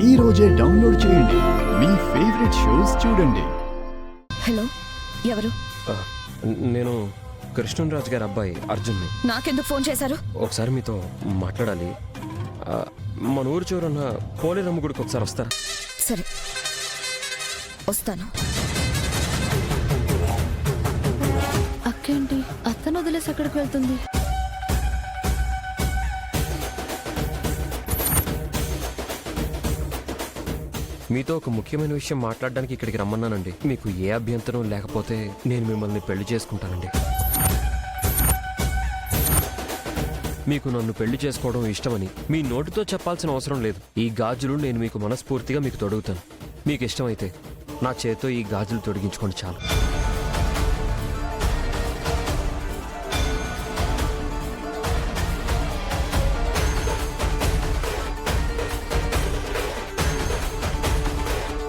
ఈ రోజే డౌన్లోడ్ చేయండి. మీ ఫేవరెట్ షోస్ చూడండి. హలో, ఎవరు? నేను కృష్ణరాజు గారి అబ్బాయి అర్జున్ని. నాకెందుకు ఫోన్ చేశారు? ఒకసారి మీతో మాట్లాడాలి. మన ఊరు చివరున్న పోలేరమ్మ గుడికి ఒకసారి వస్తారా? సరే, వస్తాను. అక్కేంటి అత్తను వదిలేసి ఎక్కడికి వెళ్తుంది? మీతో ఒక ముఖ్యమైన విషయం మాట్లాడడానికి ఇక్కడికి రమ్మన్నానండి. మీకు ఏ అభ్యంతరం లేకపోతే నేను మిమ్మల్ని పెళ్లి చేసుకుంటానండి. మీకు నన్ను పెళ్లి చేసుకోవడం ఇష్టమని మీ నోటితో చెప్పాల్సిన అవసరం లేదు. ఈ గాజులు నేను మీకు మనస్ఫూర్తిగా మీకు తొడుగుతాను. మీకు ఇష్టమైతే నా చేతితో ఈ గాజులు తొడిగించుకోండి చాలు.